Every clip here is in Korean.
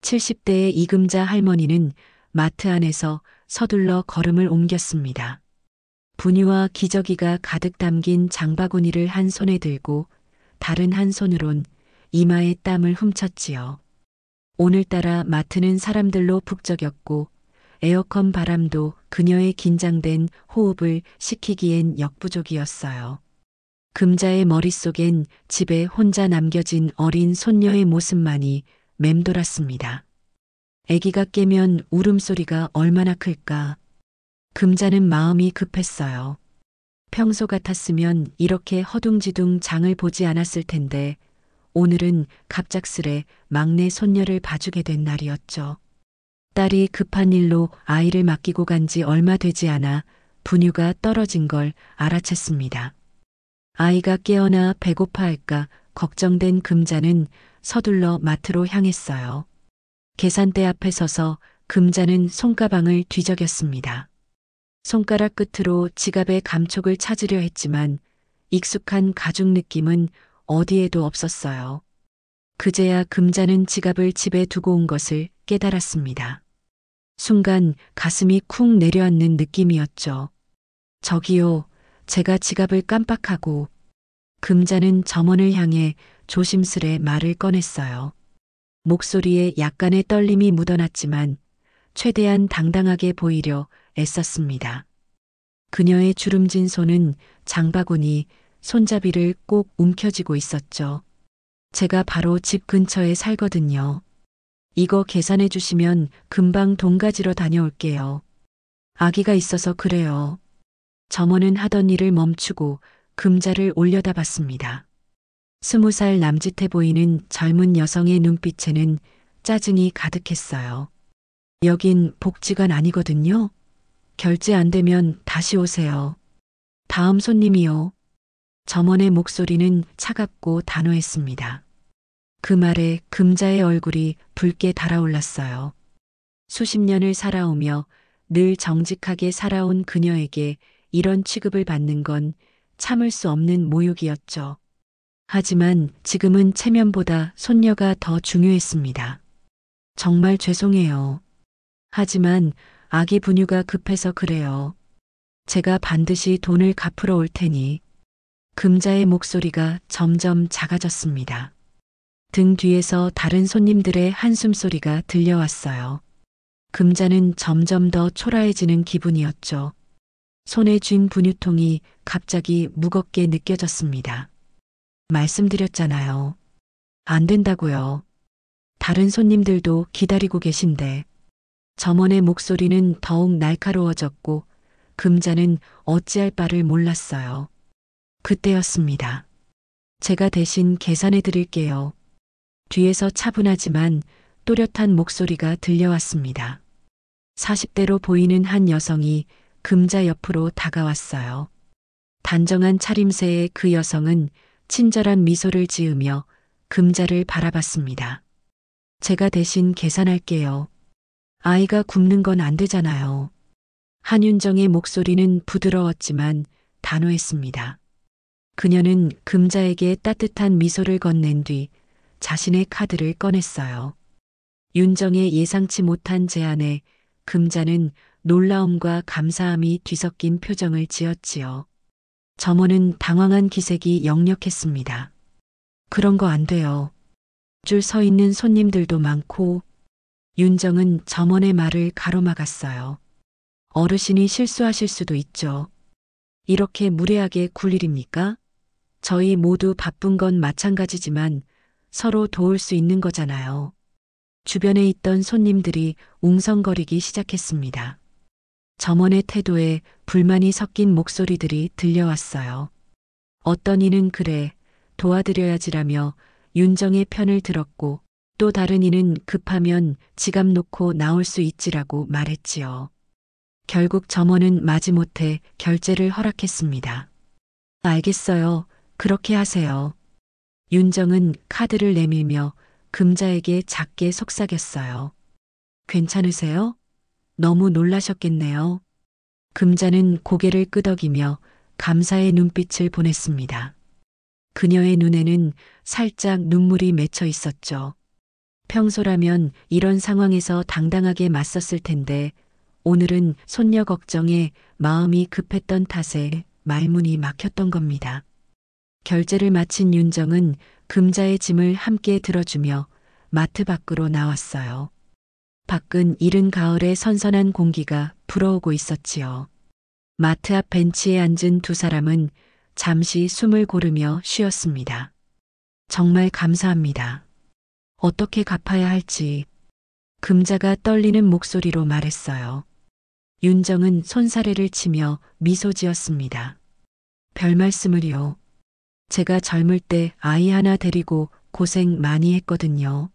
70대의 이금자 할머니는 마트 안에서 서둘러 걸음을 옮겼습니다. 분유와 기저귀가 가득 담긴 장바구니를 한 손에 들고 다른 한 손으론 이마에 땀을 훔쳤지요. 오늘따라 마트는 사람들로 북적였고 에어컨 바람도 그녀의 긴장된 호흡을 식히기엔 역부족이었어요. 금자의 머릿속엔 집에 혼자 남겨진 어린 손녀의 모습만이 맴돌았습니다. 아기가 깨면 울음소리가 얼마나 클까. 금자는 마음이 급했어요. 평소 같았으면 이렇게 허둥지둥 장을 보지 않았을 텐데 오늘은 갑작스레 막내 손녀를 봐주게 된 날이었죠. 딸이 급한 일로 아이를 맡기고 간 지 얼마 되지 않아 분유가 떨어진 걸 알아챘습니다. 아이가 깨어나 배고파할까 걱정된 금자는 서둘러 마트로 향했어요. 계산대 앞에 서서 금자는 손가방을 뒤적였습니다. 손가락 끝으로 지갑의 감촉을 찾으려 했지만 익숙한 가죽 느낌은 어디에도 없었어요. 그제야 금자는 지갑을 집에 두고 온 것을 깨달았습니다. 순간 가슴이 쿵 내려앉는 느낌이었죠. 저기요, 제가 지갑을 깜빡하고. 금자는 점원을 향해 조심스레 말을 꺼냈어요. 목소리에 약간의 떨림이 묻어났지만 최대한 당당하게 보이려 애썼습니다. 그녀의 주름진 손은 장바구니, 손잡이를 꼭 움켜쥐고 있었죠. 제가 바로 집 근처에 살거든요. 이거 계산해 주시면 금방 돈 가지러 다녀올게요. 아기가 있어서 그래요. 점원은 하던 일을 멈추고 금자를 올려다봤습니다. 20살 남짓해 보이는 젊은 여성의 눈빛에는 짜증이 가득했어요. 여긴 복지관 아니거든요. 결제 안 되면 다시 오세요. 다음 손님이요. 점원의 목소리는 차갑고 단호했습니다. 그 말에 금자의 얼굴이 붉게 달아올랐어요. 수십 년을 살아오며 늘 정직하게 살아온 그녀에게 이런 취급을 받는 건 참을 수 없는 모욕이었죠. 하지만 지금은 체면보다 손녀가 더 중요했습니다. 정말 죄송해요. 하지만 아기 분유가 급해서 그래요. 제가 반드시 돈을 갚으러 올 테니. 금자의 목소리가 점점 작아졌습니다. 등 뒤에서 다른 손님들의 한숨 소리가 들려왔어요. 금자는 점점 더 초라해지는 기분이었죠. 손에 쥔 분유통이 갑자기 무겁게 느껴졌습니다. 말씀드렸잖아요. 안 된다고요. 다른 손님들도 기다리고 계신데. 점원의 목소리는 더욱 날카로워졌고 금자는 어찌할 바를 몰랐어요. 그때였습니다. 제가 대신 계산해 드릴게요. 뒤에서 차분하지만 또렷한 목소리가 들려왔습니다. 40대로 보이는 한 여성이 금자 옆으로 다가왔어요. 단정한 차림새의 그 여성은 친절한 미소를 지으며 금자를 바라봤습니다. 제가 대신 계산할게요. 아이가 굶는 건 안 되잖아요. 한윤정의 목소리는 부드러웠지만 단호했습니다. 그녀는 금자에게 따뜻한 미소를 건넨 뒤 자신의 카드를 꺼냈어요. 윤정의 예상치 못한 제안에 금자는 놀라움과 감사함이 뒤섞인 표정을 지었지요. 점원은 당황한 기색이 역력했습니다. 그런 거 안 돼요. 줄 서 있는 손님들도 많고. 윤정은 점원의 말을 가로막았어요. 어르신이 실수하실 수도 있죠. 이렇게 무례하게 굴 일입니까? 저희 모두 바쁜 건 마찬가지지만 서로 도울 수 있는 거잖아요. 주변에 있던 손님들이 웅성거리기 시작했습니다. 점원의 태도에 불만이 섞인 목소리들이 들려왔어요. 어떤 이는 그래, 도와드려야지라며 윤정의 편을 들었고 또 다른 이는 급하면 지갑 놓고 나올 수 있지라고 말했지요. 결국 점원은 마지못해 결제를 허락했습니다. 알겠어요. 그렇게 하세요. 윤정은 카드를 내밀며 금자에게 작게 속삭였어요. 괜찮으세요? 너무 놀라셨겠네요. 금자는 고개를 끄덕이며 감사의 눈빛을 보냈습니다. 그녀의 눈에는 살짝 눈물이 맺혀 있었죠. 평소라면 이런 상황에서 당당하게 맞섰을 텐데 오늘은 손녀 걱정에 마음이 급했던 탓에 말문이 막혔던 겁니다. 결제를 마친 윤정은 금자의 짐을 함께 들어주며 마트 밖으로 나왔어요. 밖은 이른 가을의 선선한 공기가 불어오고 있었지요. 마트 앞 벤치에 앉은 두 사람은 잠시 숨을 고르며 쉬었습니다. 정말 감사합니다. 어떻게 갚아야 할지 금자가 떨리는 목소리로 말했어요. 윤정은 손사래를 치며 미소 지었습니다. 별 말씀을요. 제가 젊을 때 아이 하나 데리고 고생 많이 했거든요.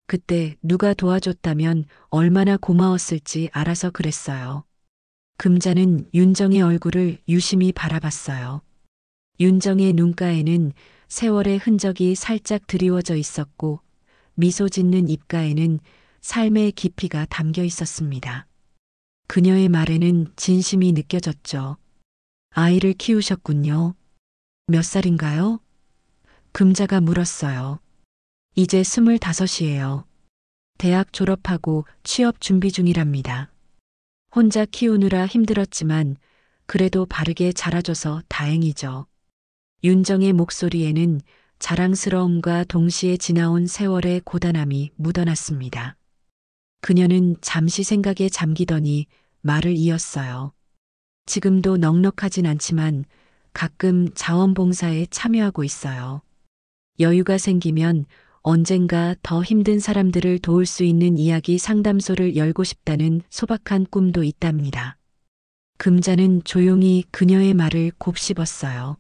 그때 누가 도와줬다면 얼마나 고마웠을지 알아서 그랬어요. 금자는 윤정의 얼굴을 유심히 바라봤어요. 윤정의 눈가에는 세월의 흔적이 살짝 드리워져 있었고 미소 짓는 입가에는 삶의 깊이가 담겨 있었습니다. 그녀의 말에는 진심이 느껴졌죠. 아이를 키우셨군요. 몇 살인가요? 금자가 물었어요. 이제 25이에요. 대학 졸업하고 취업 준비 중이랍니다. 혼자 키우느라 힘들었지만 그래도 바르게 자라줘서 다행이죠. 윤정의 목소리에는 자랑스러움과 동시에 지나온 세월의 고단함이 묻어났습니다. 그녀는 잠시 생각에 잠기더니 말을 이었어요. 지금도 넉넉하진 않지만 가끔 자원봉사에 참여하고 있어요. 여유가 생기면 언젠가 더 힘든 사람들을 도울 수 있는 이야기 상담소를 열고 싶다는 소박한 꿈도 있답니다. 금자는 조용히 그녀의 말을 곱씹었어요.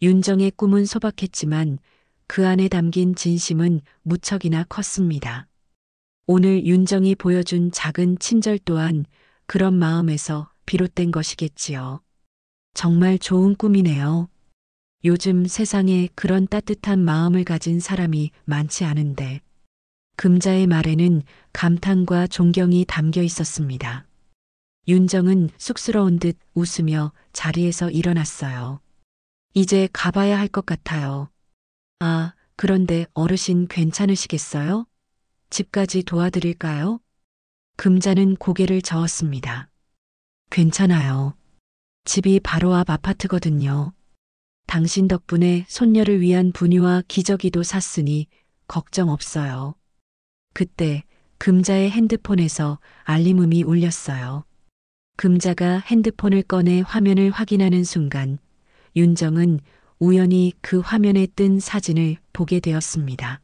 윤정의 꿈은 소박했지만 그 안에 담긴 진심은 무척이나 컸습니다. 오늘 윤정이 보여준 작은 친절 또한 그런 마음에서 비롯된 것이겠지요. 정말 좋은 꿈이네요. 요즘 세상에 그런 따뜻한 마음을 가진 사람이 많지 않은데. 금자의 말에는 감탄과 존경이 담겨 있었습니다. 윤정은 쑥스러운 듯 웃으며 자리에서 일어났어요. 이제 가봐야 할 것 같아요. 아, 그런데 어르신 괜찮으시겠어요? 집까지 도와드릴까요? 금자는 고개를 저었습니다. 괜찮아요. 집이 바로 앞 아파트거든요. 당신 덕분에 손녀를 위한 분유와 기저귀도 샀으니 걱정 없어요. 그때 금자의 핸드폰에서 알림음이 울렸어요. 금자가 핸드폰을 꺼내 화면을 확인하는 순간 윤정은 우연히 그 화면에 뜬 사진을 보게 되었습니다.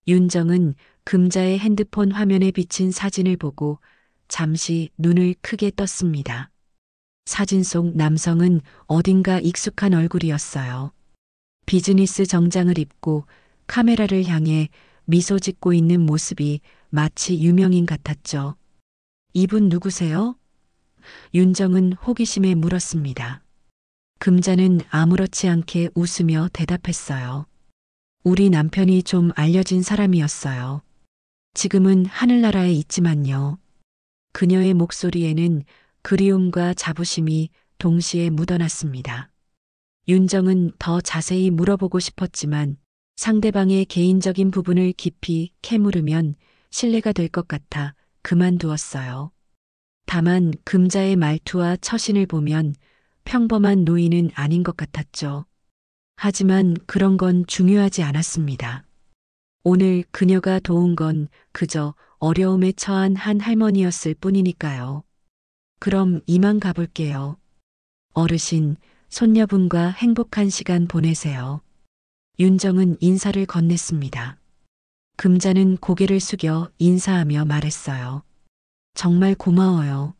윤정은 금자의 핸드폰 화면에 비친 사진을 보고 잠시 눈을 크게 떴습니다. 사진 속 남성은 어딘가 익숙한 얼굴이었어요. 비즈니스 정장을 입고 카메라를 향해 미소 짓고 있는 모습이 마치 유명인 같았죠. 이분 누구세요? 윤정은 호기심에 물었습니다. 금자는 아무렇지 않게 웃으며 대답했어요. 우리 남편이 좀 알려진 사람이었어요. 지금은 하늘나라에 있지만요. 그녀의 목소리에는 그리움과 자부심이 동시에 묻어났습니다. 윤정은 더 자세히 물어보고 싶었지만 상대방의 개인적인 부분을 깊이 캐물으면 신뢰가 될 것 같아 그만두었어요. 다만 금자의 말투와 처신을 보면 평범한 노인은 아닌 것 같았죠. 하지만 그런 건 중요하지 않았습니다. 오늘 그녀가 도운 건 그저 어려움에 처한 한 할머니였을 뿐이니까요. 그럼 이만 가볼게요. 어르신, 손녀분과 행복한 시간 보내세요. 윤정은 인사를 건넸습니다. 금자는 고개를 숙여 인사하며 말했어요. 정말 고마워요.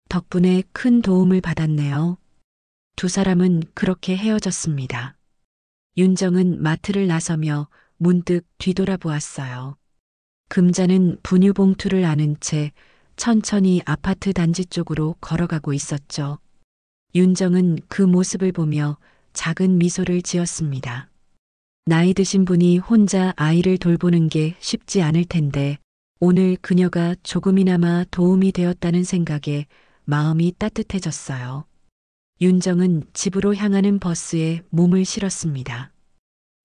덕분에 큰 도움을 받았네요. 두 사람은 그렇게 헤어졌습니다. 윤정은 마트를 나서며 문득 뒤돌아보았어요. 금자는 분유봉투를 안은 채 천천히 아파트 단지 쪽으로 걸어가고 있었죠. 윤정은 그 모습을 보며 작은 미소를 지었습니다. 나이 드신 분이 혼자 아이를 돌보는 게 쉽지 않을 텐데 오늘 그녀가 조금이나마 도움이 되었다는 생각에 마음이 따뜻해졌어요. 윤정은 집으로 향하는 버스에 몸을 실었습니다.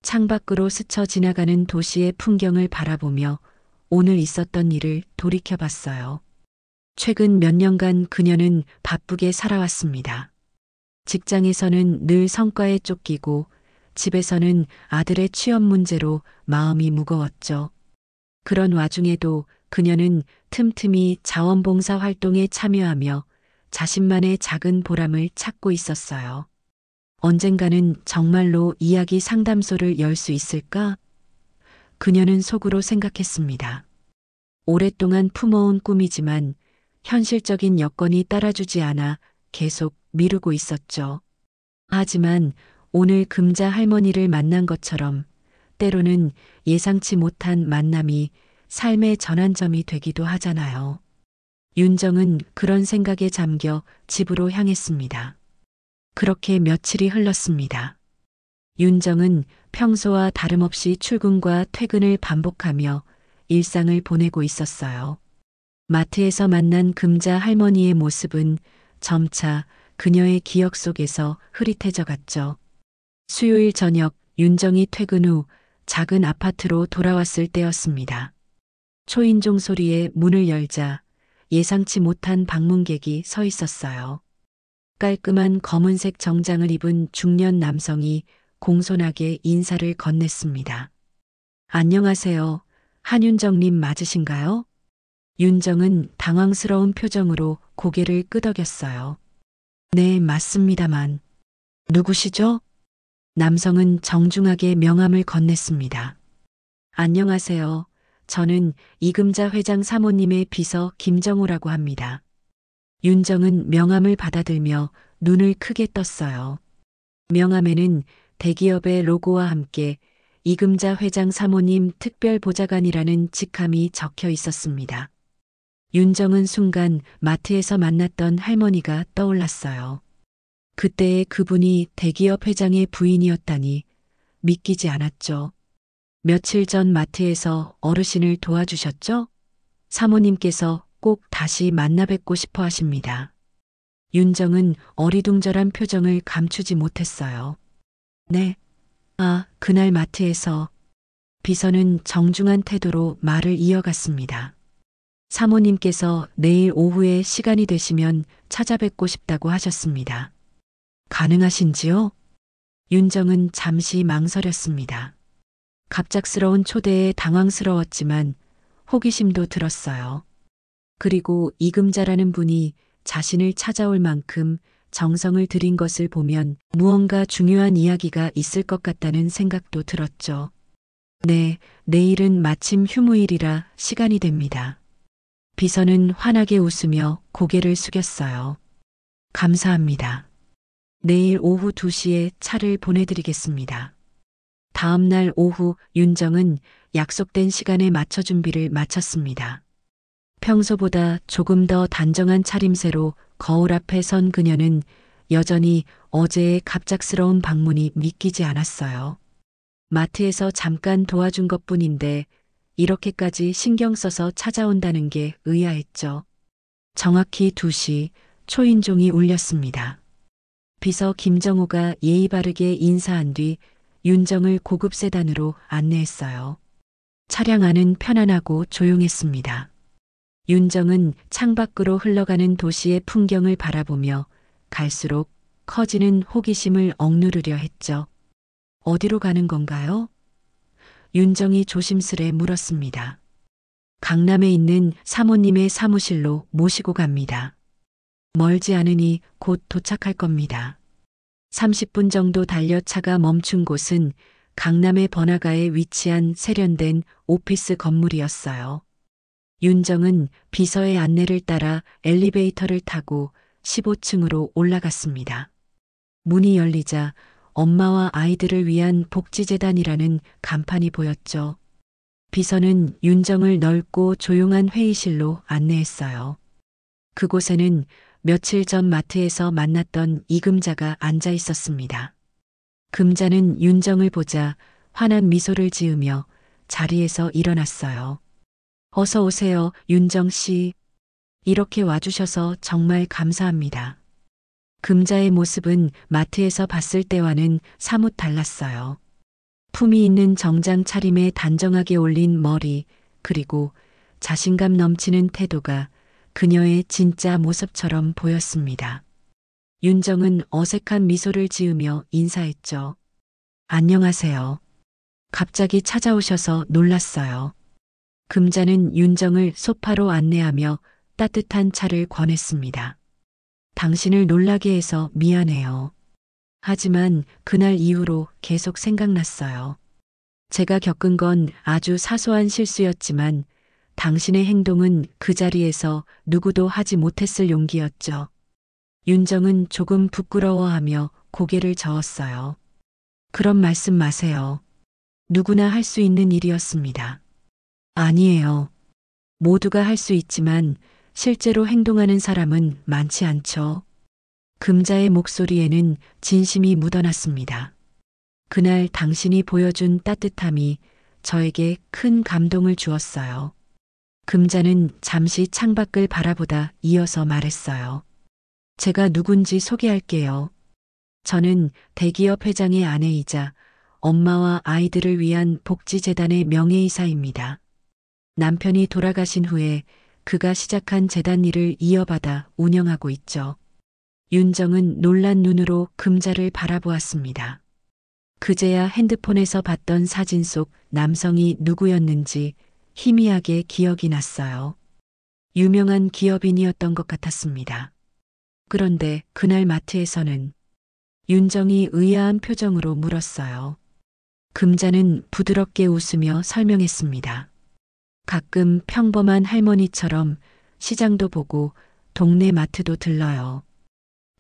창밖으로 스쳐 지나가는 도시의 풍경을 바라보며 오늘 있었던 일을 돌이켜봤어요. 최근 몇 년간 그녀는 바쁘게 살아왔습니다. 직장에서는 늘 성과에 쫓기고 집에서는 아들의 취업 문제로 마음이 무거웠죠. 그런 와중에도 그녀는 틈틈이 자원봉사 활동에 참여하며 자신만의 작은 보람을 찾고 있었어요. 언젠가는 정말로 이야기 상담소를 열 수 있을까? 그녀는 속으로 생각했습니다. 오랫동안 품어온 꿈이지만 현실적인 여건이 따라주지 않아 계속 미루고 있었죠. 하지만 오늘 금자 할머니를 만난 것처럼 때로는 예상치 못한 만남이 삶의 전환점이 되기도 하잖아요. 윤정은 그런 생각에 잠겨 집으로 향했습니다. 그렇게 며칠이 흘렀습니다. 윤정은 평소와 다름없이 출근과 퇴근을 반복하며 일상을 보내고 있었어요. 마트에서 만난 금자 할머니의 모습은 점차 그녀의 기억 속에서 흐릿해져 갔죠. 수요일 저녁 윤정이 퇴근 후 작은 아파트로 돌아왔을 때였습니다. 초인종 소리에 문을 열자 예상치 못한 방문객이 서 있었어요. 깔끔한 검은색 정장을 입은 중년 남성이 공손하게 인사를 건넸습니다. 안녕하세요. 한윤정님 맞으신가요? 윤정은 당황스러운 표정으로 고개를 끄덕였어요. 네, 맞습니다만. 누구시죠? 남성은 정중하게 명함을 건넸습니다. 안녕하세요. 저는 이금자 회장 사모님의 비서 김정우라고 합니다. 윤정은 명함을 받아들며 눈을 크게 떴어요. 명함에는 대기업의 로고와 함께 이금자 회장 사모님 특별보좌관이라는 직함이 적혀 있었습니다. 윤정은 순간 마트에서 만났던 할머니가 떠올랐어요. 그때의 그분이 대기업 회장의 부인이었다니 믿기지 않았죠. 며칠 전 마트에서 어르신을 도와주셨죠? 사모님께서 꼭 다시 만나 뵙고 싶어 하십니다. 윤정은 어리둥절한 표정을 감추지 못했어요. 네. 아, 그날 마트에서 비서는 정중한 태도로 말을 이어갔습니다. 사모님께서 내일 오후에 시간이 되시면 찾아뵙고 싶다고 하셨습니다. 가능하신지요? 윤정은 잠시 망설였습니다. 갑작스러운 초대에 당황스러웠지만 호기심도 들었어요. 그리고 이금자라는 분이 자신을 찾아올 만큼 정성을 들인 것을 보면 무언가 중요한 이야기가 있을 것 같다는 생각도 들었죠. 네, 내일은 마침 휴무일이라 시간이 됩니다. 비서는 환하게 웃으며 고개를 숙였어요. 감사합니다. 내일 오후 2시에 차를 보내드리겠습니다. 다음 날 오후 윤정은 약속된 시간에 맞춰 준비를 마쳤습니다. 평소보다 조금 더 단정한 차림새로 거울 앞에 선 그녀는 여전히 어제의 갑작스러운 방문이 믿기지 않았어요. 마트에서 잠깐 도와준 것뿐인데 이렇게까지 신경 써서 찾아온다는 게 의아했죠. 정확히 2시 초인종이 울렸습니다. 비서 김정우가 예의 바르게 인사한 뒤 윤정을 고급 세단으로 안내했어요. 차량 안은 편안하고 조용했습니다. 윤정은 창밖으로 흘러가는 도시의 풍경을 바라보며 갈수록 커지는 호기심을 억누르려 했죠. 어디로 가는 건가요? 윤정이 조심스레 물었습니다. 강남에 있는 사모님의 사무실로 모시고 갑니다. 멀지 않으니 곧 도착할 겁니다. 30분 정도 달려 차가 멈춘 곳은 강남의 번화가에 위치한 세련된 오피스 건물이었어요. 윤정은 비서의 안내를 따라 엘리베이터를 타고 15층으로 올라갔습니다. 문이 열리자 엄마와 아이들을 위한 복지재단이라는 간판이 보였죠. 비서는 윤정을 넓고 조용한 회의실로 안내했어요. 그곳에는 며칠 전 마트에서 만났던 이금자가 앉아 있었습니다. 금자는 윤정을 보자 환한 미소를 지으며 자리에서 일어났어요. 어서 오세요, 윤정 씨. 이렇게 와주셔서 정말 감사합니다. 금자의 모습은 마트에서 봤을 때와는 사뭇 달랐어요. 품위 있는 정장 차림에 단정하게 올린 머리, 그리고 자신감 넘치는 태도가 그녀의 진짜 모습처럼 보였습니다. 윤정은 어색한 미소를 지으며 인사했죠. 안녕하세요. 갑자기 찾아오셔서 놀랐어요. 금자는 윤정을 소파로 안내하며 따뜻한 차를 권했습니다. 당신을 놀라게 해서 미안해요. 하지만 그날 이후로 계속 생각났어요. 제가 겪은 건 아주 사소한 실수였지만 당신의 행동은 그 자리에서 누구도 하지 못했을 용기였죠. 윤정은 조금 부끄러워하며 고개를 저었어요. 그런 말씀 마세요. 누구나 할 수 있는 일이었습니다. 아니에요. 모두가 할 수 있지만 실제로 행동하는 사람은 많지 않죠. 금자의 목소리에는 진심이 묻어났습니다. 그날 당신이 보여준 따뜻함이 저에게 큰 감동을 주었어요. 금자는 잠시 창밖을 바라보다 이어서 말했어요. 제가 누군지 소개할게요. 저는 대기업 회장의 아내이자 엄마와 아이들을 위한 복지재단의 명예이사입니다. 남편이 돌아가신 후에 그가 시작한 재단 일을 이어받아 운영하고 있죠. 윤정은 놀란 눈으로 금자를 바라보았습니다. 그제야 핸드폰에서 봤던 사진 속 남성이 누구였는지 희미하게 기억이 났어요. 유명한 기업인이었던 것 같았습니다. 그런데 그날 마트에서는 윤정이 의아한 표정으로 물었어요. 금자는 부드럽게 웃으며 설명했습니다. 가끔 평범한 할머니처럼 시장도 보고 동네 마트도 들러요.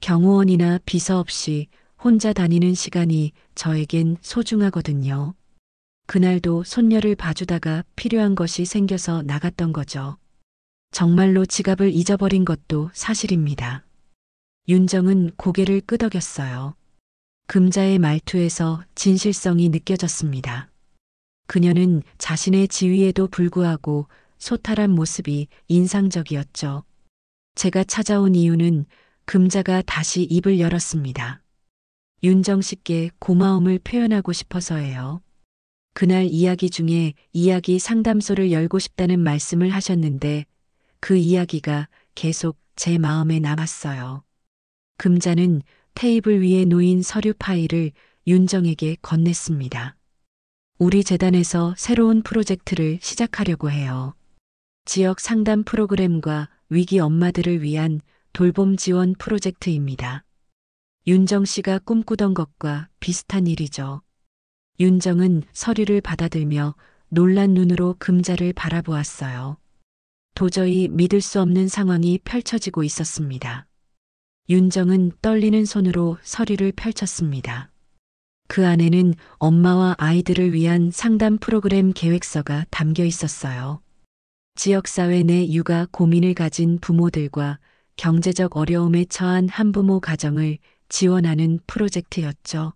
경호원이나 비서 없이 혼자 다니는 시간이 저에겐 소중하거든요. 그날도 손녀를 봐주다가 필요한 것이 생겨서 나갔던 거죠. 정말로 지갑을 잊어버린 것도 사실입니다. 윤정은 고개를 끄덕였어요. 금자의 말투에서 진실성이 느껴졌습니다. 그녀는 자신의 지위에도 불구하고 소탈한 모습이 인상적이었죠. 제가 찾아온 이유는 금자가 다시 입을 열었습니다. 윤정 씨께 고마움을 표현하고 싶어서예요. 그날 이야기 중에 이야기 상담소를 열고 싶다는 말씀을 하셨는데 그 이야기가 계속 제 마음에 남았어요. 금자는 테이블 위에 놓인 서류 파일을 윤정에게 건넸습니다. 우리 재단에서 새로운 프로젝트를 시작하려고 해요. 지역 상담 프로그램과 위기 엄마들을 위한 돌봄 지원 프로젝트입니다. 윤정 씨가 꿈꾸던 것과 비슷한 일이죠. 윤정은 서류를 받아들며 놀란 눈으로 금자를 바라보았어요. 도저히 믿을 수 없는 상황이 펼쳐지고 있었습니다. 윤정은 떨리는 손으로 서류를 펼쳤습니다. 그 안에는 엄마와 아이들을 위한 상담 프로그램 계획서가 담겨 있었어요. 지역사회 내 육아 고민을 가진 부모들과 경제적 어려움에 처한 한부모 가정을 지원하는 프로젝트였죠.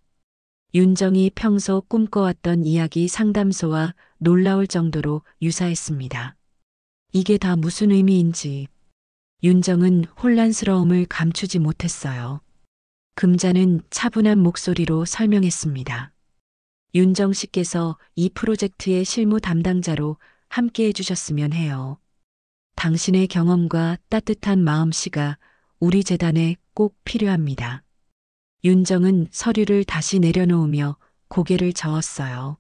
윤정이 평소 꿈꿔왔던 이야기 상담소와 놀라울 정도로 유사했습니다. 이게 다 무슨 의미인지 윤정은 혼란스러움을 감추지 못했어요. 금자는 차분한 목소리로 설명했습니다. 윤정 씨께서 이 프로젝트의 실무 담당자로 함께 해주셨으면 해요. 당신의 경험과 따뜻한 마음씨가 우리 재단에 꼭 필요합니다. 윤정은 서류를 다시 내려놓으며 고개를 저었어요.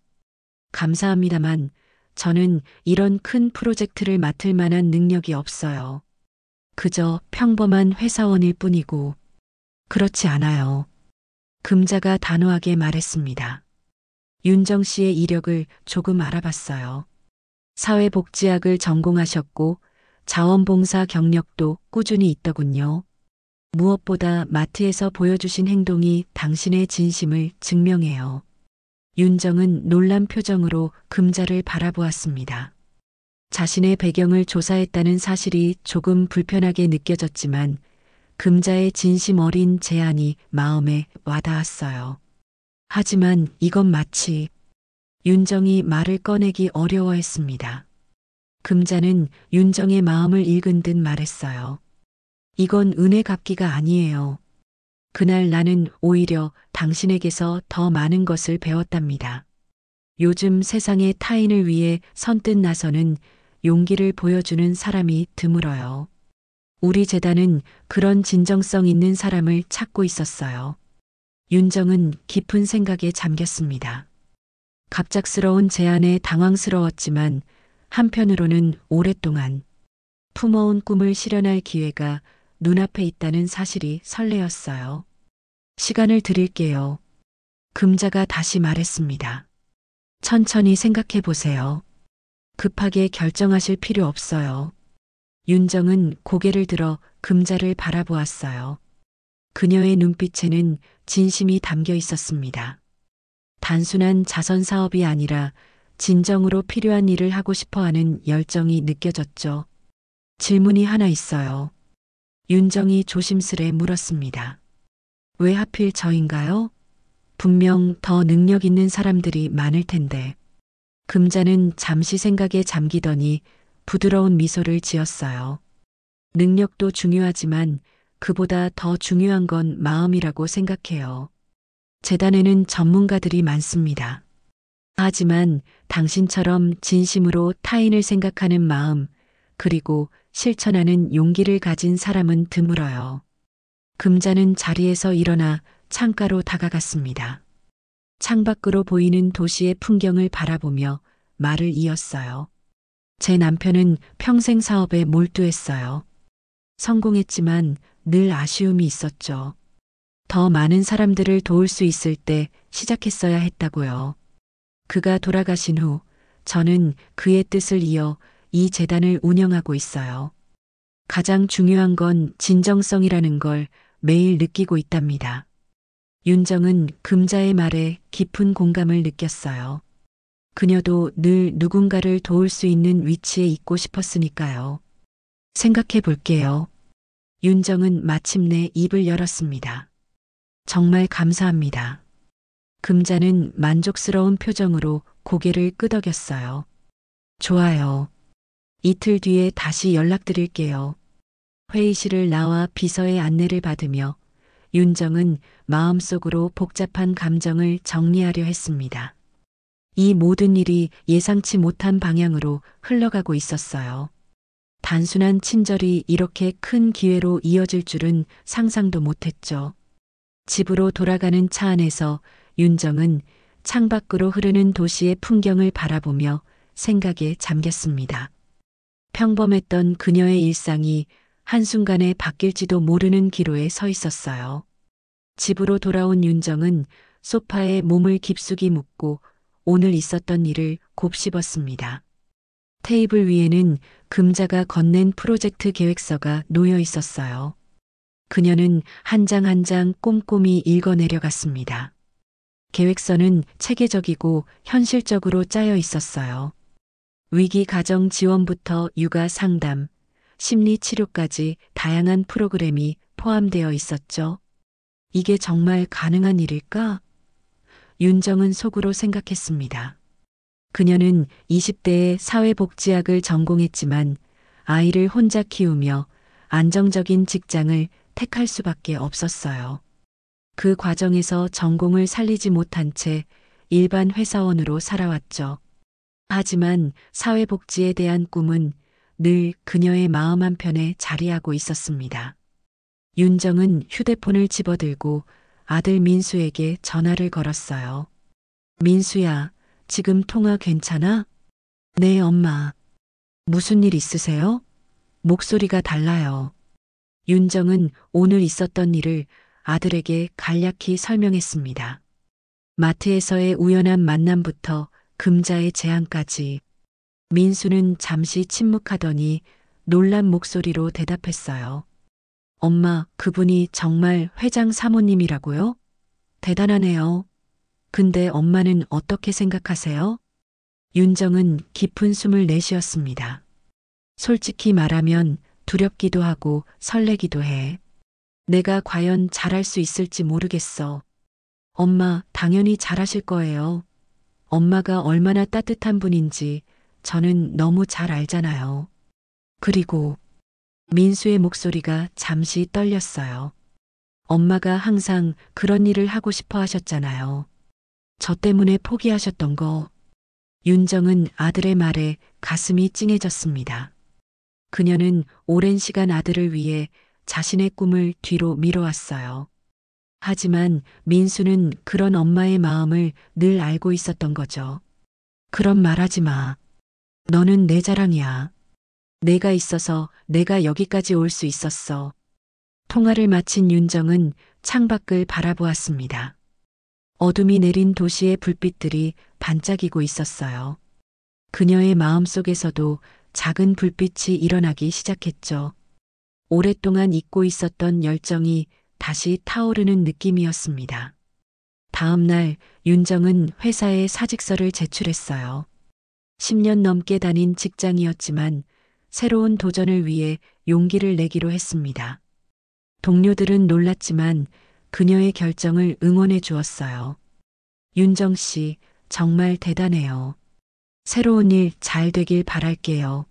감사합니다만 저는 이런 큰 프로젝트를 맡을 만한 능력이 없어요. 그저 평범한 회사원일 뿐이고. 그렇지 않아요. 금자가 단호하게 말했습니다. 윤정 씨의 이력을 조금 알아봤어요. 사회복지학을 전공하셨고 자원봉사 경력도 꾸준히 있더군요. 무엇보다 마트에서 보여주신 행동이 당신의 진심을 증명해요. 윤정은 놀란 표정으로 금자를 바라보았습니다. 자신의 배경을 조사했다는 사실이 조금 불편하게 느껴졌지만 금자의 진심 어린 제안이 마음에 와닿았어요. 하지만 이건 마치 윤정이 말을 꺼내기 어려워했습니다. 금자는 윤정의 마음을 읽은 듯 말했어요. 이건 은혜 갚기가 아니에요. 그날 나는 오히려 당신에게서 더 많은 것을 배웠답니다. 요즘 세상의 타인을 위해 선뜻 나서는 용기를 보여주는 사람이 드물어요. 우리 재단은 그런 진정성 있는 사람을 찾고 있었어요. 윤정은 깊은 생각에 잠겼습니다. 갑작스러운 제안에 당황스러웠지만 한편으로는 오랫동안 품어온 꿈을 실현할 기회가 눈앞에 있다는 사실이 설레었어요. 시간을 드릴게요. 금자가 다시 말했습니다. 천천히 생각해 보세요. 급하게 결정하실 필요 없어요. 윤정은 고개를 들어 금자를 바라보았어요. 그녀의 눈빛에는 진심이 담겨 있었습니다. 단순한 자선 사업이 아니라 진정으로 필요한 일을 하고 싶어 하는 열정이 느껴졌죠. 질문이 하나 있어요. 윤정이 조심스레 물었습니다. 왜 하필 저인가요? 분명 더 능력 있는 사람들이 많을 텐데. 금자는 잠시 생각에 잠기더니 부드러운 미소를 지었어요. 능력도 중요하지만 그보다 더 중요한 건 마음이라고 생각해요. 재단에는 전문가들이 많습니다. 하지만 당신처럼 진심으로 타인을 생각하는 마음, 그리고 실천하는 용기를 가진 사람은 드물어요. 금자는 자리에서 일어나 창가로 다가갔습니다. 창밖으로 보이는 도시의 풍경을 바라보며 말을 이었어요. 제 남편은 평생 사업에 몰두했어요. 성공했지만 늘 아쉬움이 있었죠. 더 많은 사람들을 도울 수 있을 때 시작했어야 했다고요. 그가 돌아가신 후 저는 그의 뜻을 이어 이 재단을 운영하고 있어요. 가장 중요한 건 진정성이라는 걸 매일 느끼고 있답니다. 윤정은 금자의 말에 깊은 공감을 느꼈어요. 그녀도 늘 누군가를 도울 수 있는 위치에 있고 싶었으니까요. 생각해 볼게요. 윤정은 마침내 입을 열었습니다. 정말 감사합니다. 금자는 만족스러운 표정으로 고개를 끄덕였어요. 좋아요. 이틀 뒤에 다시 연락드릴게요. 회의실을 나와 비서의 안내를 받으며 윤정은 마음속으로 복잡한 감정을 정리하려 했습니다. 이 모든 일이 예상치 못한 방향으로 흘러가고 있었어요. 단순한 친절이 이렇게 큰 기회로 이어질 줄은 상상도 못했죠. 집으로 돌아가는 차 안에서 윤정은 창밖으로 흐르는 도시의 풍경을 바라보며 생각에 잠겼습니다. 평범했던 그녀의 일상이 한순간에 바뀔지도 모르는 기로에 서 있었어요. 집으로 돌아온 윤정은 소파에 몸을 깊숙이 묻고 오늘 있었던 일을 곱씹었습니다. 테이블 위에는 금자가 건넨 프로젝트 계획서가 놓여 있었어요. 그녀는 한 장 한 장 꼼꼼히 읽어내려갔습니다. 계획서는 체계적이고 현실적으로 짜여 있었어요. 위기 가정 지원부터 육아 상담, 심리 치료까지 다양한 프로그램이 포함되어 있었죠. 이게 정말 가능한 일일까? 윤정은 속으로 생각했습니다. 그녀는 20대에 사회복지학을 전공했지만 아이를 혼자 키우며 안정적인 직장을 택할 수밖에 없었어요. 그 과정에서 전공을 살리지 못한 채 일반 회사원으로 살아왔죠. 하지만 사회복지에 대한 꿈은 늘 그녀의 마음 한편에 자리하고 있었습니다. 윤정은 휴대폰을 집어들고 아들 민수에게 전화를 걸었어요. 민수야, 지금 통화 괜찮아? 네, 엄마. 무슨 일 있으세요? 목소리가 달라요. 윤정은 오늘 있었던 일을 아들에게 간략히 설명했습니다. 마트에서의 우연한 만남부터 금자의 제안까지. 민수는 잠시 침묵하더니 놀란 목소리로 대답했어요. 엄마, 그분이 정말 회장 사모님이라고요? 대단하네요. 근데 엄마는 어떻게 생각하세요? 윤정은 깊은 숨을 내쉬었습니다. 솔직히 말하면 두렵기도 하고 설레기도 해. 내가 과연 잘할 수 있을지 모르겠어. 엄마, 당연히 잘하실 거예요. 엄마가 얼마나 따뜻한 분인지 저는 너무 잘 알잖아요. 그리고 민수의 목소리가 잠시 떨렸어요. 엄마가 항상 그런 일을 하고 싶어 하셨잖아요. 저 때문에 포기하셨던 거. 윤정은 아들의 말에 가슴이 찡해졌습니다. 그녀는 오랜 시간 아들을 위해 자신의 꿈을 뒤로 미뤄왔어요. 하지만 민수는 그런 엄마의 마음을 늘 알고 있었던 거죠. 그런 말 하지 마. 너는 내 자랑이야. 내가 있어서 내가 여기까지 올 수 있었어. 통화를 마친 윤정은 창밖을 바라보았습니다. 어둠이 내린 도시의 불빛들이 반짝이고 있었어요. 그녀의 마음속에서도 작은 불빛이 일어나기 시작했죠. 오랫동안 잊고 있었던 열정이 다시 타오르는 느낌이었습니다. 다음 날 윤정은 회사에 사직서를 제출했어요. 10년 넘게 다닌 직장이었지만 새로운 도전을 위해 용기를 내기로 했습니다. 동료들은 놀랐지만 그녀의 결정을 응원해 주었어요. 윤정 씨, 정말 대단해요. 새로운 일 잘 되길 바랄게요.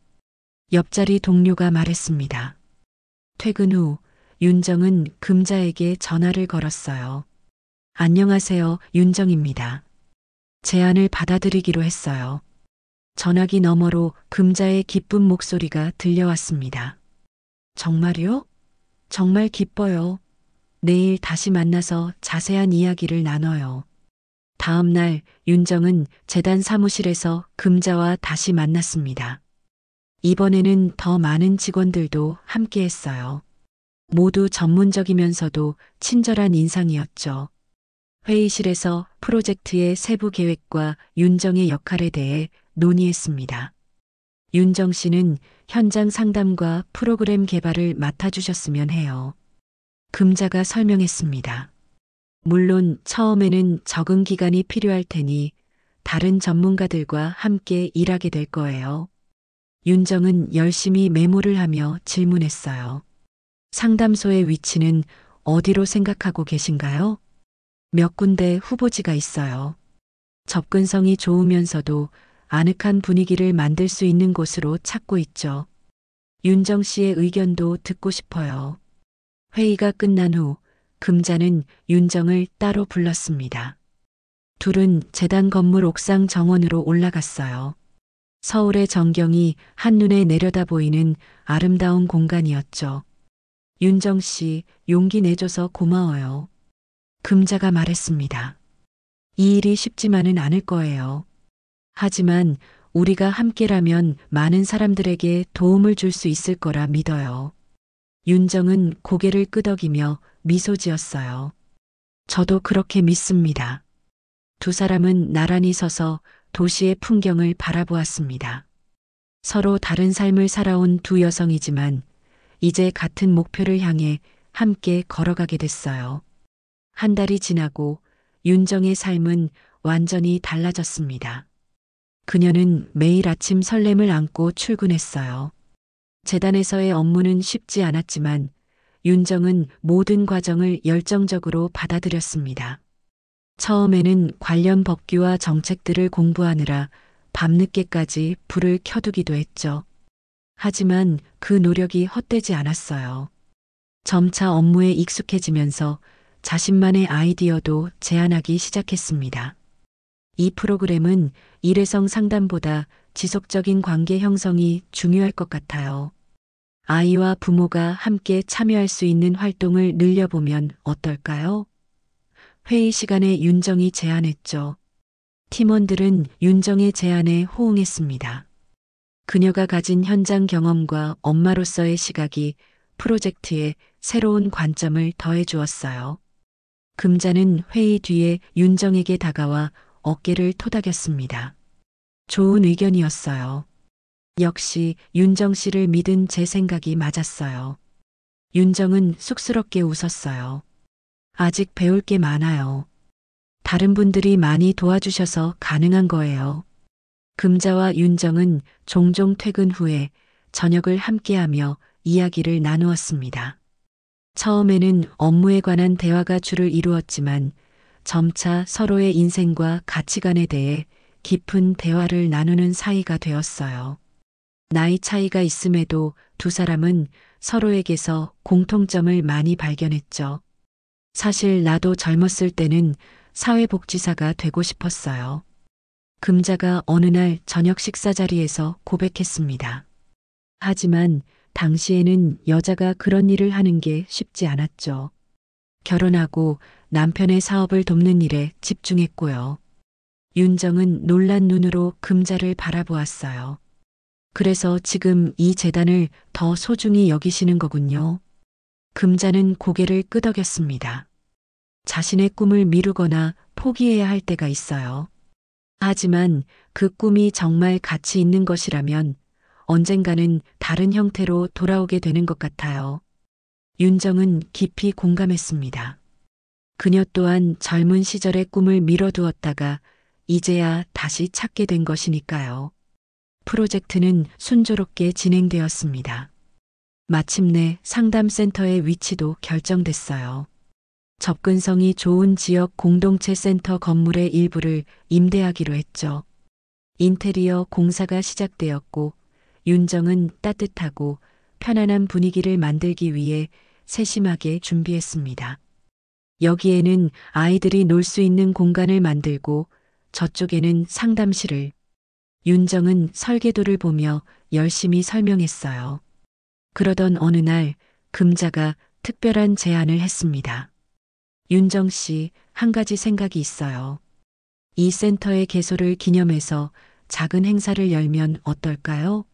옆자리 동료가 말했습니다. 퇴근 후 윤정은 금자에게 전화를 걸었어요. 안녕하세요, 윤정입니다. 제안을 받아들이기로 했어요. 전화기 너머로 금자의 기쁜 목소리가 들려왔습니다. 정말요? 정말 기뻐요. 내일 다시 만나서 자세한 이야기를 나눠요. 다음 날 윤정은 재단 사무실에서 금자와 다시 만났습니다. 이번에는 더 많은 직원들도 함께 했어요. 모두 전문적이면서도 친절한 인상이었죠. 회의실에서 프로젝트의 세부 계획과 윤정의 역할에 대해 논의했습니다. 윤정 씨는 현장 상담과 프로그램 개발을 맡아주셨으면 해요. 금자가 설명했습니다. 물론 처음에는 적응 기간이 필요할 테니 다른 전문가들과 함께 일하게 될 거예요. 윤정은 열심히 메모를 하며 질문했어요. 상담소의 위치는 어디로 생각하고 계신가요? 몇 군데 후보지가 있어요. 접근성이 좋으면서도 아늑한 분위기를 만들 수 있는 곳으로 찾고 있죠. 윤정 씨의 의견도 듣고 싶어요. 회의가 끝난 후 금자는 윤정을 따로 불렀습니다. 둘은 재단 건물 옥상 정원으로 올라갔어요. 서울의 전경이 한눈에 내려다 보이는 아름다운 공간이었죠. 윤정 씨, 용기 내줘서 고마워요. 금자가 말했습니다. 이 일이 쉽지만은 않을 거예요. 하지만 우리가 함께라면 많은 사람들에게 도움을 줄 수 있을 거라 믿어요. 윤정은 고개를 끄덕이며 미소 지었어요. 저도 그렇게 믿습니다. 두 사람은 나란히 서서 도시의 풍경을 바라보았습니다. 서로 다른 삶을 살아온 두 여성이지만 이제 같은 목표를 향해 함께 걸어가게 됐어요. 한 달이 지나고 윤정의 삶은 완전히 달라졌습니다. 그녀는 매일 아침 설렘을 안고 출근했어요. 재단에서의 업무는 쉽지 않았지만 윤정은 모든 과정을 열정적으로 받아들였습니다. 처음에는 관련 법규와 정책들을 공부하느라 밤늦게까지 불을 켜두기도 했죠. 하지만 그 노력이 헛되지 않았어요. 점차 업무에 익숙해지면서 자신만의 아이디어도 제안하기 시작했습니다. 이 프로그램은 일회성 상담보다 지속적인 관계 형성이 중요할 것 같아요. 아이와 부모가 함께 참여할 수 있는 활동을 늘려보면 어떨까요? 회의 시간에 윤정이 제안했죠. 팀원들은 윤정의 제안에 호응했습니다. 그녀가 가진 현장 경험과 엄마로서의 시각이 프로젝트에 새로운 관점을 더해 주었어요. 금자는 회의 뒤에 윤정에게 다가와 어깨를 토닥였습니다. 좋은 의견이었어요. 역시 윤정 씨를 믿은 제 생각이 맞았어요. 윤정은 쑥스럽게 웃었어요. 아직 배울 게 많아요. 다른 분들이 많이 도와주셔서 가능한 거예요. 금자와 윤정은 종종 퇴근 후에 저녁을 함께하며 이야기를 나누었습니다. 처음에는 업무에 관한 대화가 주를 이루었지만 점차 서로의 인생과 가치관에 대해 깊은 대화를 나누는 사이가 되었어요. 나이 차이가 있음에도 두 사람은 서로에게서 공통점을 많이 발견했죠. 사실 나도 젊었을 때는 사회복지사가 되고 싶었어요. 금자가 어느 날 저녁 식사 자리에서 고백했습니다. 하지만 당시에는 여자가 그런 일을 하는 게 쉽지 않았죠. 결혼하고 남편의 사업을 돕는 일에 집중했고요. 윤정은 놀란 눈으로 금자를 바라보았어요. 그래서 지금 이 재단을 더 소중히 여기시는 거군요. 금자는 고개를 끄덕였습니다. 자신의 꿈을 미루거나 포기해야 할 때가 있어요. 하지만 그 꿈이 정말 가치 있는 것이라면 언젠가는 다른 형태로 돌아오게 되는 것 같아요. 윤정은 깊이 공감했습니다. 그녀 또한 젊은 시절의 꿈을 미뤄두었다가 이제야 다시 찾게 된 것이니까요. 프로젝트는 순조롭게 진행되었습니다. 마침내 상담센터의 위치도 결정됐어요. 접근성이 좋은 지역 공동체 센터 건물의 일부를 임대하기로 했죠. 인테리어 공사가 시작되었고 윤정은 따뜻하고 편안한 분위기를 만들기 위해 세심하게 준비했습니다. 여기에는 아이들이 놀 수 있는 공간을 만들고 저쪽에는 상담실을. 윤정은 설계도를 보며 열심히 설명했어요. 그러던 어느 날 금자가 특별한 제안을 했습니다. 윤정 씨, 한 가지 생각이 있어요. 이 센터의 개소를 기념해서 작은 행사를 열면 어떨까요?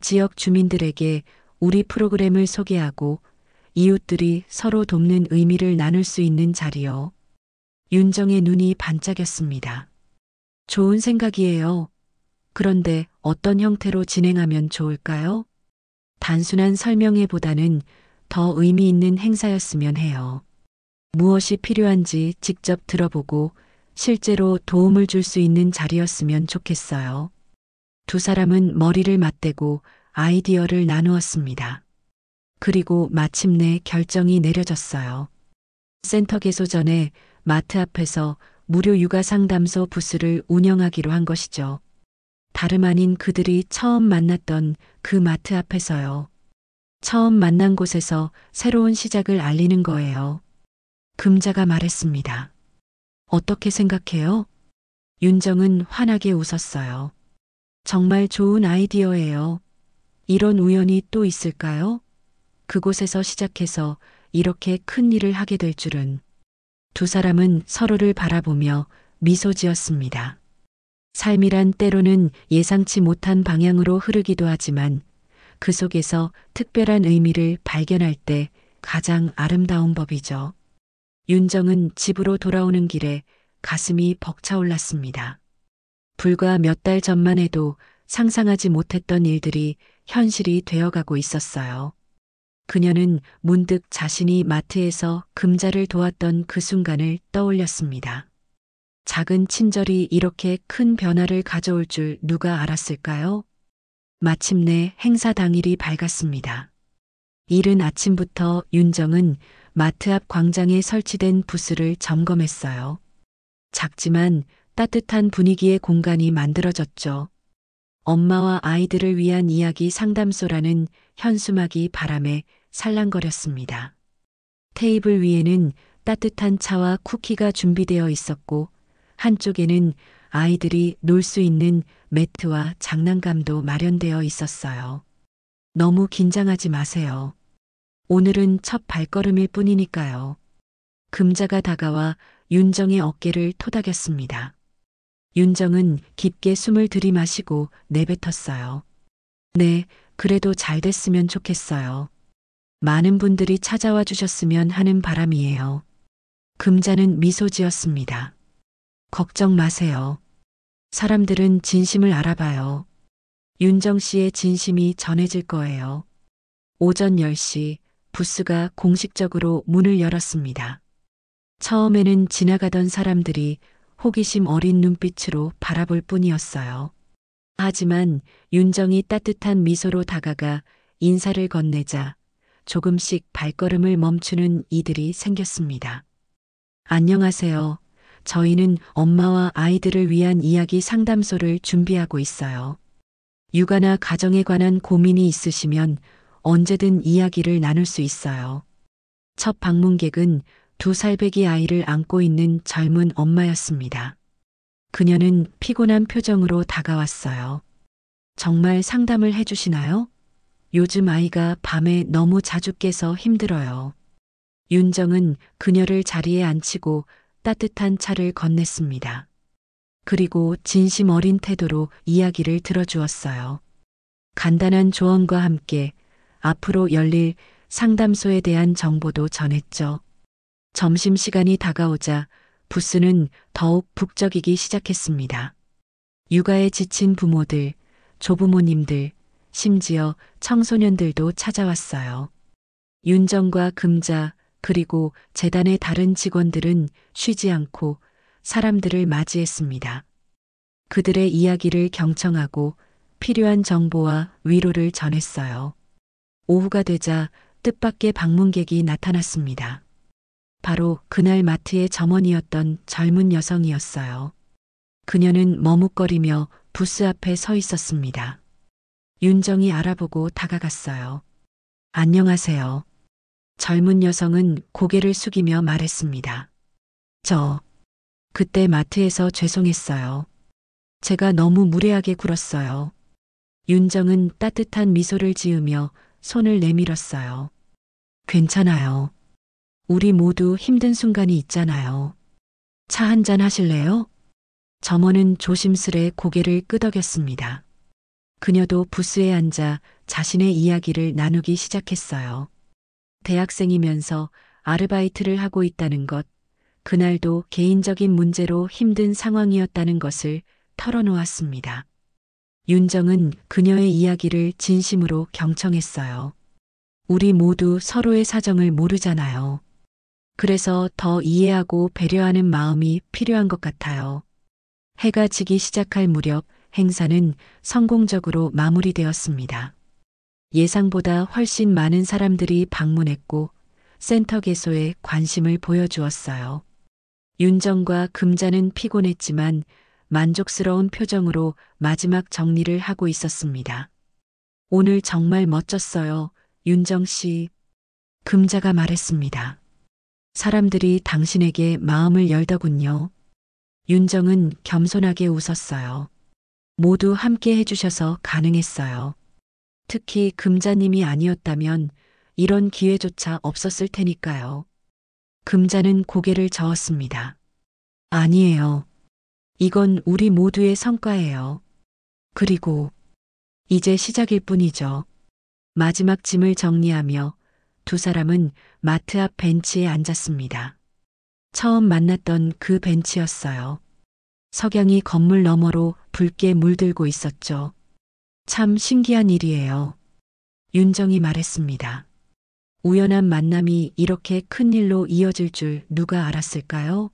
지역 주민들에게 우리 프로그램을 소개하고 이웃들이 서로 돕는 의미를 나눌 수 있는 자리요. 윤정의 눈이 반짝였습니다. 좋은 생각이에요. 그런데 어떤 형태로 진행하면 좋을까요? 단순한 설명회보다는 더 의미 있는 행사였으면 해요. 무엇이 필요한지 직접 들어보고 실제로 도움을 줄 수 있는 자리였으면 좋겠어요. 두 사람은 머리를 맞대고 아이디어를 나누었습니다. 그리고 마침내 결정이 내려졌어요. 센터 개소 전에 마트 앞에서 무료 육아 상담소 부스를 운영하기로 한 것이죠. 다름 아닌 그들이 처음 만났던 그 마트 앞에서요. 처음 만난 곳에서 새로운 시작을 알리는 거예요. 금자가 말했습니다. 어떻게 생각해요? 윤정은 환하게 웃었어요. 정말 좋은 아이디어예요. 이런 우연이 또 있을까요? 그곳에서 시작해서 이렇게 큰 일을 하게 될 줄은. 두 사람은 서로를 바라보며 미소 지었습니다. 삶이란 때로는 예상치 못한 방향으로 흐르기도 하지만 그 속에서 특별한 의미를 발견할 때 가장 아름다운 법이죠. 윤정은 집으로 돌아오는 길에 가슴이 벅차올랐습니다. 불과 몇 달 전만 해도 상상하지 못했던 일들이 현실이 되어가고 있었어요. 그녀는 문득 자신이 마트에서 금자를 도왔던 그 순간을 떠올렸습니다. 작은 친절이 이렇게 큰 변화를 가져올 줄 누가 알았을까요? 마침내 행사 당일이 밝았습니다. 이른 아침부터 윤정은 마트 앞 광장에 설치된 부스를 점검했어요. 작지만 따뜻한 분위기의 공간이 만들어졌죠. 엄마와 아이들을 위한 이야기 상담소라는 현수막이 바람에 살랑거렸습니다. 테이블 위에는 따뜻한 차와 쿠키가 준비되어 있었고 한쪽에는 아이들이 놀 수 있는 매트와 장난감도 마련되어 있었어요. 너무 긴장하지 마세요. 오늘은 첫 발걸음일 뿐이니까요. 금자가 다가와 윤정의 어깨를 토닥였습니다. 윤정은 깊게 숨을 들이마시고 내뱉었어요. 네, 그래도 잘 됐으면 좋겠어요. 많은 분들이 찾아와 주셨으면 하는 바람이에요. 금자는 미소 지었습니다. 걱정 마세요. 사람들은 진심을 알아봐요. 윤정 씨의 진심이 전해질 거예요. 오전 10시 부스가 공식적으로 문을 열었습니다. 처음에는 지나가던 사람들이 호기심 어린 눈빛으로 바라볼 뿐이었어요. 하지만 윤정이 따뜻한 미소로 다가가 인사를 건네자 조금씩 발걸음을 멈추는 이들이 생겼습니다. 안녕하세요. 저희는 엄마와 아이들을 위한 이야기 상담소를 준비하고 있어요. 육아나 가정에 관한 고민이 있으시면 언제든 이야기를 나눌 수 있어요. 첫 방문객은 2살배기 아이를 안고 있는 젊은 엄마였습니다. 그녀는 피곤한 표정으로 다가왔어요. 정말 상담을 해주시나요? 요즘 아이가 밤에 너무 자주 깨서 힘들어요. 윤정은 그녀를 자리에 앉히고 따뜻한 차를 건넸습니다. 그리고 진심 어린 태도로 이야기를 들어주었어요. 간단한 조언과 함께 앞으로 열릴 상담소에 대한 정보도 전했죠. 점심시간이 다가오자 부스는 더욱 북적이기 시작했습니다. 육아에 지친 부모들, 조부모님들, 심지어 청소년들도 찾아왔어요. 윤정과 금자, 그리고 재단의 다른 직원들은 쉬지 않고 사람들을 맞이했습니다. 그들의 이야기를 경청하고 필요한 정보와 위로를 전했어요. 오후가 되자 뜻밖의 방문객이 나타났습니다. 바로 그날 마트의 점원이었던 젊은 여성이었어요. 그녀는 머뭇거리며 부스 앞에 서 있었습니다. 윤정이 알아보고 다가갔어요. 안녕하세요. 젊은 여성은 고개를 숙이며 말했습니다. 그때 마트에서 죄송했어요. 제가 너무 무례하게 굴었어요. 윤정은 따뜻한 미소를 지으며 손을 내밀었어요. 괜찮아요. 우리 모두 힘든 순간이 있잖아요. 차 한잔 하실래요? 점원은 조심스레 고개를 끄덕였습니다. 그녀도 부스에 앉아 자신의 이야기를 나누기 시작했어요. 대학생이면서 아르바이트를 하고 있다는 것, 그날도 개인적인 문제로 힘든 상황이었다는 것을 털어놓았습니다. 윤정은 그녀의 이야기를 진심으로 경청했어요. 우리 모두 서로의 사정을 모르잖아요. 그래서 더 이해하고 배려하는 마음이 필요한 것 같아요. 해가 지기 시작할 무렵 행사는 성공적으로 마무리되었습니다. 예상보다 훨씬 많은 사람들이 방문했고 센터 개소에 관심을 보여주었어요. 윤정과 금자는 피곤했지만 만족스러운 표정으로 마지막 정리를 하고 있었습니다. 오늘 정말 멋졌어요, 윤정 씨. 금자가 말했습니다. 사람들이 당신에게 마음을 열더군요. 윤정은 겸손하게 웃었어요. 모두 함께 해주셔서 가능했어요. 특히 금자님이 아니었다면 이런 기회조차 없었을 테니까요. 금자는 고개를 저었습니다. 아니에요. 이건 우리 모두의 성과예요. 그리고 이제 시작일 뿐이죠. 마지막 짐을 정리하며 두 사람은 마트 앞 벤치에 앉았습니다. 처음 만났던 그 벤치였어요. 석양이 건물 너머로 붉게 물들고 있었죠. 참 신기한 일이에요. 윤정이 말했습니다. 우연한 만남이 이렇게 큰 일로 이어질 줄 누가 알았을까요?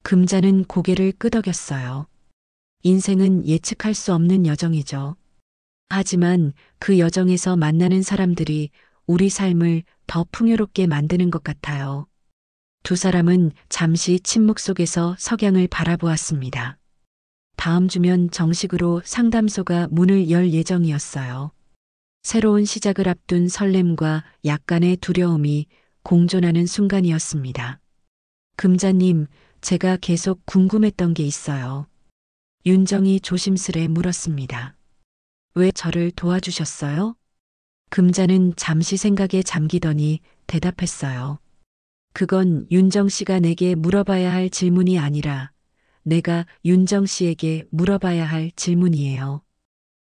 금자는 고개를 끄덕였어요. 인생은 예측할 수 없는 여정이죠. 하지만 그 여정에서 만나는 사람들이 우리 삶을 더 풍요롭게 만드는 것 같아요. 두 사람은 잠시 침묵 속에서 석양을 바라보았습니다. 다음 주면 정식으로 상담소가 문을 열 예정이었어요. 새로운 시작을 앞둔 설렘과 약간의 두려움이 공존하는 순간이었습니다. 금자님, 제가 계속 궁금했던 게 있어요. 윤정이 조심스레 물었습니다. 왜 저를 도와주셨어요? 금자는 잠시 생각에 잠기더니 대답했어요. 그건 윤정 씨가 내게 물어봐야 할 질문이 아니라 내가 윤정 씨에게 물어봐야 할 질문이에요.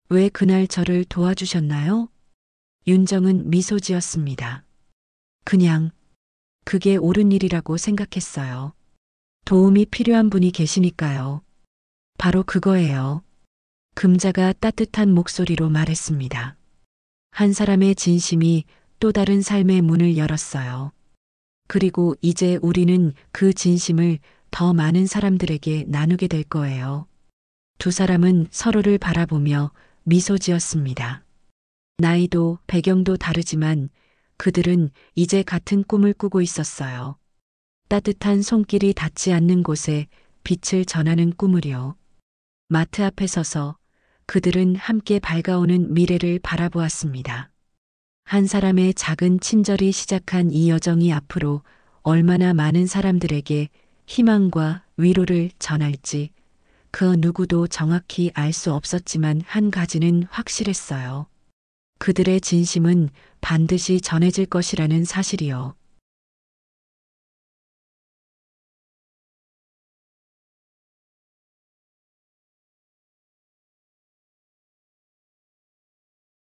왜 그날 저를 도와주셨나요? 윤정은 미소 지었습니다. 그냥 그게 옳은 일이라고 생각했어요. 도움이 필요한 분이 계시니까요. 바로 그거예요. 금자가 따뜻한 목소리로 말했습니다. 한 사람의 진심이 또 다른 삶의 문을 열었어요. 그리고 이제 우리는 그 진심을 더 많은 사람들에게 나누게 될 거예요. 두 사람은 서로를 바라보며 미소 지었습니다. 나이도 배경도 다르지만 그들은 이제 같은 꿈을 꾸고 있었어요. 따뜻한 손길이 닿지 않는 곳에 빛을 전하는 꿈을요. 마트 앞에 서서 그들은 함께 밝아오는 미래를 바라보았습니다. 한 사람의 작은 친절이 시작한 이 여정이 앞으로 얼마나 많은 사람들에게 희망과 위로를 전할지 그 누구도 정확히 알 수 없었지만 한 가지는 확실했어요. 그들의 진심은 반드시 전해질 것이라는 사실이요.